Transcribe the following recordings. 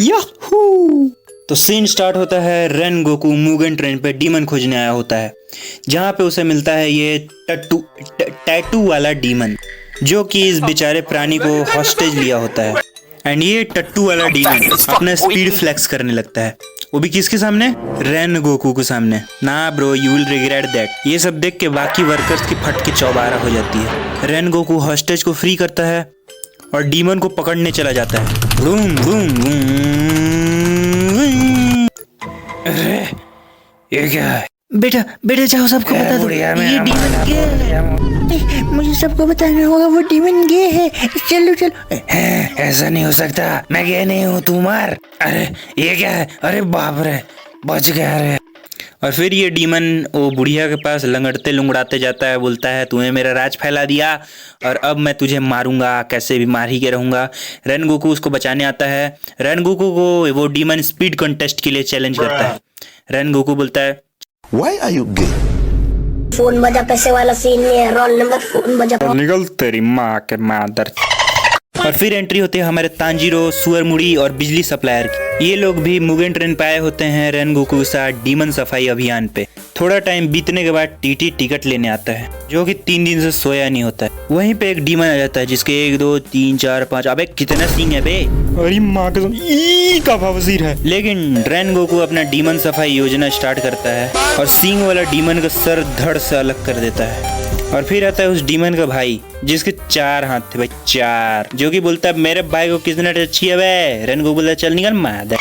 Yahoo. तो scene start होता है, रेन गोकू मुगेन ट्रेन पे डीमन खोजने आया होता है, जहाँ पे उसे मिलता है ये टैटू वाला डीमन, जो कि इस बेचारे प्राणी को हॉस्टेज लिया होता है। एंड ये टट्टू वाला डीमन अपना स्पीड फ्लेक्स करने लगता है, वो भी किसके सामने? रेन गोकू के सामने। ना bro, you will regret that. ये सब देख के बाकी वर्कर्स की फट के चौबारा हो जाती है। रेन गोकू हॉस्टेज को फ्री करता है और डीमन को पकड़ने चला जाता है। Boom boom boom. अरे ये क्या है? बेटा बेटा जाओ, सबको बता दो ये डीमन गे है। मुझे सबको बताना होगा वो डीमन गे है। चलो चलो। ऐसा नहीं हो सकता, मैं गे नहीं हूँ, तू मार। अरे ये क्या है? अरे बाप रे, बच गया रे। और फिर ये डीमन वो बुढ़िया के पास लंगड़ते लुंगड़ाते जाता है, बोलता है तूने मेरा राज फैला दिया और अब मैं तुझे मारूंगा, कैसे भी मार ही के रहूंगा। रेन गोकू उसको बचाने आता है। रेन गोकू को वो डीमन स्पीड कॉन्टेस्ट के लिए चैलेंज करता है। रेन गोकू बोलता है Why are you gay? Phone बजा, पैसे वाला सीन नहीं है, रोल नंबर फोन बजा। निकल तेरी माँ के मादर। और फिर एंट्री होती है हमारे तांजीरो, सुअर मुड़ी और बिजली सप्लायर की। ये लोग भी मुगेन ट्रेन पे आए होते हैं रेन गोकू के साथ डीमन सफाई अभियान पे। थोड़ा टाइम बीतने के बाद टीटी टिकट लेने आता है, जो कि 3 दिन से सोया नहीं होता है। वहीं पे एक डीमन आ जाता है जिसके 1 2 3 4 5 अबे कितना सींग है बे। अरे माँ कसम, ई का बवासीर है। लेकिन रेन गोकू अपना डीमन सफाई योजना स्टार्ट करता है और सींग वाला डीमन का सर धड़ से अलग कर देता है। और फिर आता है उस डीमन का भाई जिसके 4 हाथ थे भाई, 4, जो कि बोलता है मेरे भाई को किसने टच किया बे। रेन गोकू बोलता है चल निकल मादर।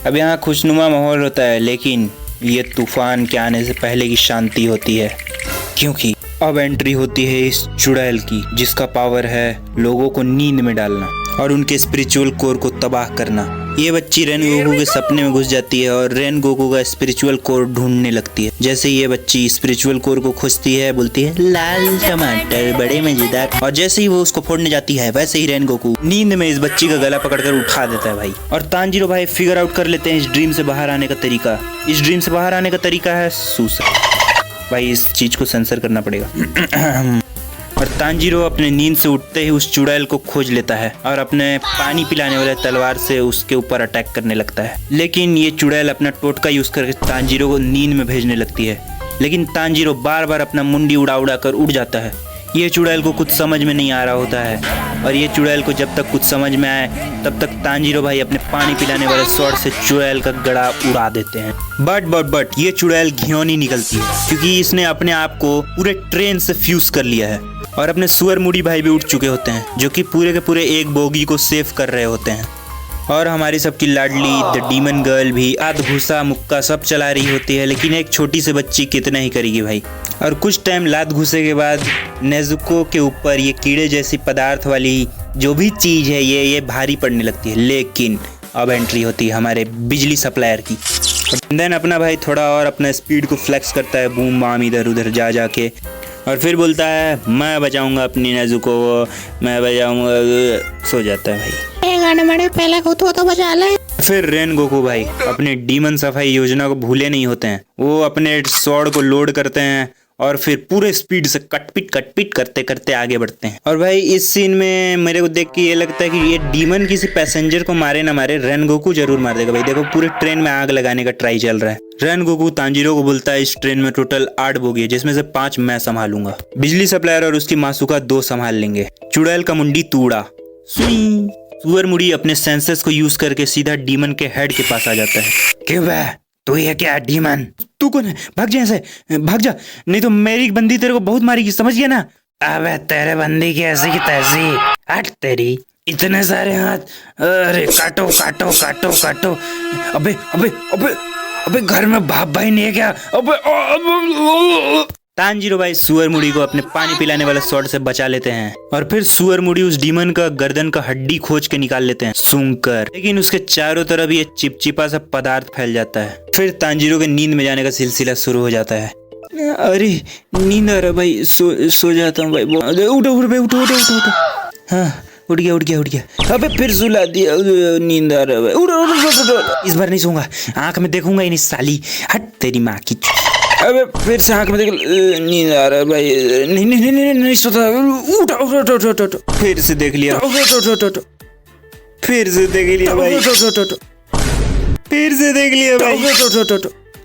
अब यहाँ खुशनुमा माहौल होता है, लेकिन ये तूफान के आने से पहले की शांति होती है, क्योंकि अब एंट्री होती है इस चुड़ैल की, जिसका पावर है लोगों को नींद में डालना और उनके स्पिरिचुअल कोर को तबाह करना। ये बच्ची रेन गोकू के सपने में घुस जाती है और रेन गोकू का स्पिरिचुअल कोर ढूंढने लगती है। जैसे ये बच्ची स्पिरिचुअल कोर को खोजती है, बोलती है लाल टमाटर बड़े मजेदार, और जैसे ही वो उसको फोड़ने जाती है वैसे ही रेन गोकू नींद में इस बच्ची का गला पकड़कर उठा देता है भाई। और तांजीरो भाई फिगर आउट कर लेते हैं इस ड्रीम से बाहर आने का तरीका। इस ड्रीम से बाहर आने का तरीका है सुसाइड। भाई इस चीज को सेंसर करना पड़ेगा। और तांजीरो अपने नींद से उठते ही उस चुड़ैल को खोज लेता है और अपने पानी पिलाने वाले तलवार से उसके ऊपर अटैक करने लगता है। लेकिन ये चुड़ैल अपना टोटका यूज करके तांजीरो को नींद में भेजने लगती है, लेकिन तांजीरो बार बार अपना मुंडी उड़ा उड़ा कर उड़ जाता है। ये चुड़ैल को कुछ समझ में नहीं आ रहा होता है, और ये चुड़ैल को जब तक कुछ समझ में आए तब तक तांजीरो भाई अपने पानी पिलाने वाले स्वॉर्ड से चुड़ैल का गड़ा उड़ा देते हैं। बट ये चुड़ैल घिनौनी निकलती है, क्योंकि इसने अपने आप को पूरे ट्रेन से फ्यूज कर लिया है। और अपने सुअर मुड़ी भाई भी उठ चुके होते हैं, जो कि पूरे के पूरे एक बोगी को सेव कर रहे होते हैं। और हमारी सबकी लाडली द डीमन गर्ल भी आध घुसा मुक्का सब चला रही होती है, लेकिन एक छोटी सी बच्ची कितना ही करेगी भाई। और कुछ टाइम लात घुसे के बाद नेजुको के ऊपर ये कीड़े जैसी पदार्थ वाली जो भी चीज है ये भारी पड़ने लगती है। लेकिन अब एंट्री होती है हमारे बिजली सप्लायर की। देन अपना भाई थोड़ा और अपना स्पीड को फ्लेक्स करता है, बूम बाम इधर उधर जा जाके, और फिर बोलता है मैं बचाऊंगा अपनी नेजुको, मैं बचाऊंगा। सो जाता है भाई। गाने बड़े पहले को तो बचा ले। फिर रेन गोकू भाई अपने डीमन सफाई योजना को भूले नहीं होते हैं। वो अपने स्वॉर्ड को लोड करते हैं और फिर पूरे स्पीड से कटपिट करते करते आगे बढ़ते हैं। और भाई इस सीन में मेरे को देख के ये लगता है कि ये डीमन किसी पैसेंजर को मारे ना मारे, रेन गोकू जरूर मार देगा भाई। देखो पूरे ट्रेन में आग लगाने का ट्राई चल रहा है। रेन गोकू तांजीरो को बोलता है इस ट्रेन में टोटल 8 बोगी है, जिसमें से 5 मैं संभालूंगा। बिजली सप्लायर और उसकी मासूका 2 संभाल लेंगे। चुड़ैल का मुंडी तूड़ा। सुअर मुड़ी अपने सेंसेस को यूज करके सीधा डीमन के हेड के पास आ जाता है। क्यों बे, तू ये क्या डीमन? तू कौन है? भाग जा, ऐसे भाग जा, नहीं तो मेरी बंदी तेरे को बहुत मारेगी, समझ गया ना? अबे तेरे बंदी की ऐसी की तैसी, हट तेरी, इतने सारे हाथ, अरे काटो काटो काटो काटो। अबे अबे अबे अबे घर में बाप भाई नहीं है क्या? अबे तांजीरो भाई सुअर मुड़ी को अपने पानी पिलाने वाले स्वॉर्ड से बचा लेते हैं, और फिर सुअर मुड़ी उस डीमन का गर्दन का हड्डी खोज के निकाल लेते हैं सूंघकर। लेकिन उसके चारों तरफ ये चिपचिपा सा पदार्थ फैल जाता है। फिर तांजीरो के नींद में जाने का सिलसिला शुरू हो जाता है। अरे नींद आ रहा भाई, सो जाता हूँ भाई। उठो उठो भाई, उठो उठो उठो उठो। हाँ उठ गया। अबे फिर सुला दिया, नींद आ रहा है। उठो, इस बार नहीं सोऊंगा, आंख में देखूंगा ही नहीं साली, हट तेरी माँ की। अबे फिर से आंख में देख, नींद आ रहा है भाई, नहीं सोता, उठो, फिर से देख लिया, फिर से देख लिया भाई, फिर से देख लिया भाई,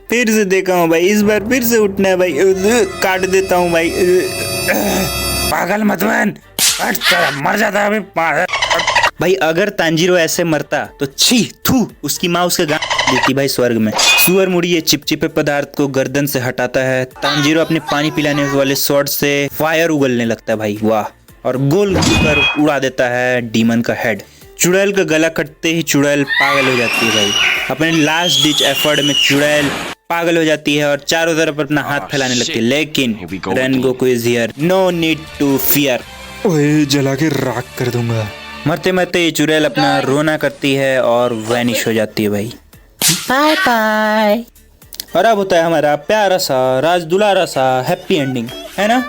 फिर से देखा हूँ भाई, इस बार फिर से उठना है भाई, काट देता हूँ भाई। पागल मत बन, हट तेरा, मर जाता अभी। भाई अगर तांजीरो ऐसे मरता तो छी थू उसकी माँ उसके गांड देती भाई स्वर्ग में। सुअर मुड़ी ये चिपचिपे पदार्थ को गर्दन से हटाता है। तांजीरो अपने पानी पिलाने वाले स्वॉर्ड से फायर उगलने लगता है भाई, वाह, और गोल कर उड़ा देता है डीमन का हेड। चुड़ैल का गला कटते ही चुड़ैल पागल हो जाती है भाई। अपने लास्ट डिच एफर्ट में चुड़ैल पागल हो जाती है और चारों तरफ अपना हाथ फैलाने लगती है, लेकिन Rengoku is here, no need to fear. ओए जला के राख कर दूंगा। मरते मरते ये चुड़ैल अपना रोना करती है और वैनिश हो जाती है भाई। Bye bye. और अब होता है हमारा प्यारा सा राज दुलारा सा हैप्पी एंडिंग, है ना,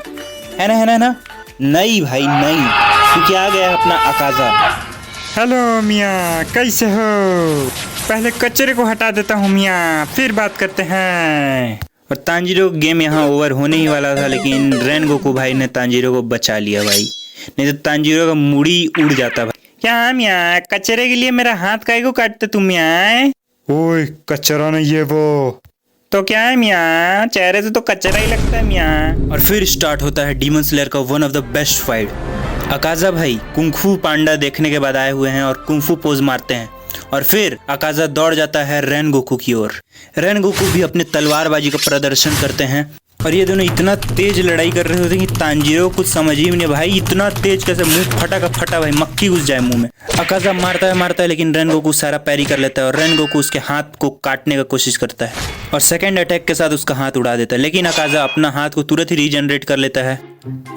है ना, है ना, है ना? नहीं भाई नहीं, क्योंकि आ गया है अपना अकाजा। हेलो मियाँ, कैसे हो? पहले कचरे को हटा देता हूँ मियाँ, फिर बात करते हैं। और तांजीरो गेम यहाँ ओवर होने ही वाला था, लेकिन रेनगोकू भाई ने तांजीरो को बचा लिया भाई, नहीं तो तांजीरो का मुड़ी उड़ जाता भाई। क्या मियाँ, कचरे के लिए मेरा हाथ काहे को काटते तुम मियाँ? ओए कचरा नहीं है वो। तो क्या है मियाँ, चेहरे से तो कचरा ही लगता है मियाँ। और फिर स्टार्ट होता है डीमन स्लेयर का one of the best fight. Akaza भाई कुंफू पांडा देखने के बाद आए हुए हैं और कुंफू पोज मारते हैं, और फिर अकाजा दौड़ जाता है रेनगोकू की ओर। रेनगोकू भी अपने तलवारबाजी का प्रदर्शन करते हैं और ये दोनों इतना तेज लड़ाई कर रहे होते हैं कि तांजीरो कुछ समझ ही नहीं भाई, इतना तेज कैसे, मुंह फटा का फटा भाई, मक्खी घुस जाए मुंह में। अकाजा मारता है लेकिन रेनगोकू सारा पैरी कर लेता है और रेनगोकू उसके हाथ को काटने का कोशिश करता है और सेकंड अटैक के साथ उसका हाथ उड़ा देता है, लेकिन अकाजा अपना हाथ को तुरंत ही रीजनरेट कर लेता है।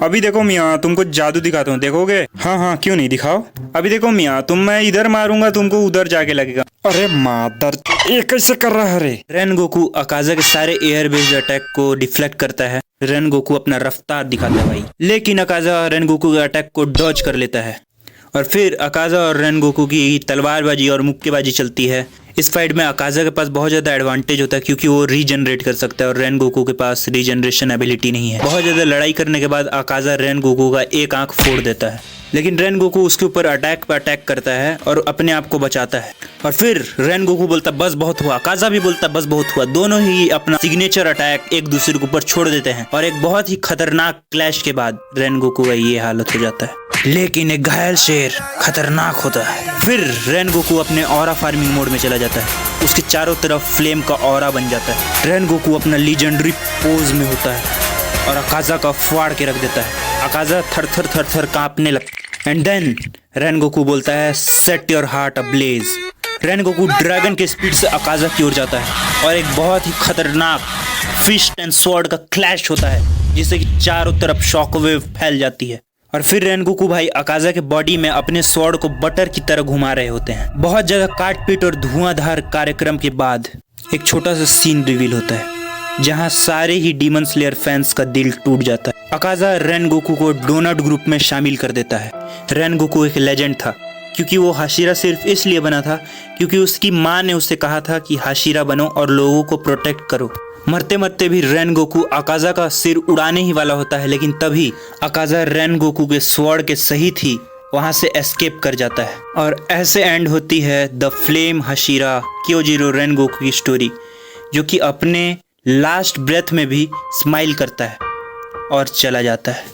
अभी देखो मियाँ, तुमको जादू दिखाता हूँ, देखोगे? हाँ हाँ, क्यों नहीं, दिखाओ। अभी देखो मियाँ, मैं इधर मारूंगा, तुमको उधर जाके लगेगा। अरे मादर, ये कैसे कर रहा है रे? रेनगोकू अकाजा के सारे एयर बेस्ड अटैक को डिफ्लेक्ट करता है। रेनगोकू अपना रफ्तार दिखाता है भाई, लेकिन अकाजा रेनगोकू के अटैक को डॉज कर लेता है। और फिर अकाजा और रेनगोकू की तलवारबाजी और मुक्केबाजी चलती है। इस फाइट में अकाजा के पास बहुत ज़्यादा एडवांटेज होता है क्योंकि वो रीजनरेट कर सकता है और रेनगोकू के पास रीजनरेशन एबिलिटी नहीं है। बहुत ज़्यादा लड़ाई करने के बाद अकाजा रेनगोकू का एक आंख फोड़ देता है, लेकिन रेनगोकू उसके ऊपर अटैक पर अटैक करता है और अपने आप को बचाता है। और फिर रेनगोकू बोलता बस बहुत हुआ, अकाजा भी बोलता बस बहुत हुआ। दोनों ही अपना सिग्नेचर अटैक एक दूसरे के ऊपर छोड़ देते हैं और एक बहुत ही खतरनाक क्लैश के बाद रेनगोकू का ये हालत हो जाता है। लेकिन एक घायल शेर खतरनाक होता है। फिर रेनगोकू अपने ऑरा फार्मिंग मोड में चला जाता है, उसके चारों तरफ फ्लेम का ऑरा बन जाता है। रेनगोकू अपना लीजेंडरी पोज में होता है और अकाजा का फाड़ के रख देता है। अकाजा थर थर कांपने लगता है। एंड देन रेनगोकू बोलता है set your heart ablaze. Rengoku dragon के स्पीड से अकाजा की ओर जाता है और एक बहुत ही खतरनाक फिस्ट एंड स्वॉर्ड का क्लैश होता है, जिससे कि चारों तरफ शॉकवेव फैल जाती है। और फिर रेनगोकू भाई अकाजा के बॉडी में अपने स्वॉर्ड को बटर की तरह घुमा रहे होते हैं। बहुत ज्यादा काटपीट और धुआंधार कार्यक्रम के बाद एक छोटा सा सीन रिवील होता है जहां सारे ही डीमन स्लेयर फैंस का दिल टूट जाता है। अकाजा रेनगोकू को डोनट ग्रुप में शामिल कर देता है। रेनगोकू एक लेजेंड था क्योंकि वो हाशिरा सिर्फ इसलिए बना था क्योंकि उसकी माँ ने उसे कहा था कि हाशिरा बनो और लोगों को प्रोटेक्ट करो। मरते मरते भी रेनगोकू अकाजा का सिर उड़ाने ही वाला होता है, लेकिन तभी अकाजा रेनगोकू के स्वॉर्ड के सहित ही वहां से एस्केप कर जाता है। और ऐसे एंड होती है द फ्लेम हाशिरा क्योजिरो रेनगोकू की स्टोरी, जो कि अपने लास्ट ब्रेथ में भी स्माइल करता है और चला जाता है।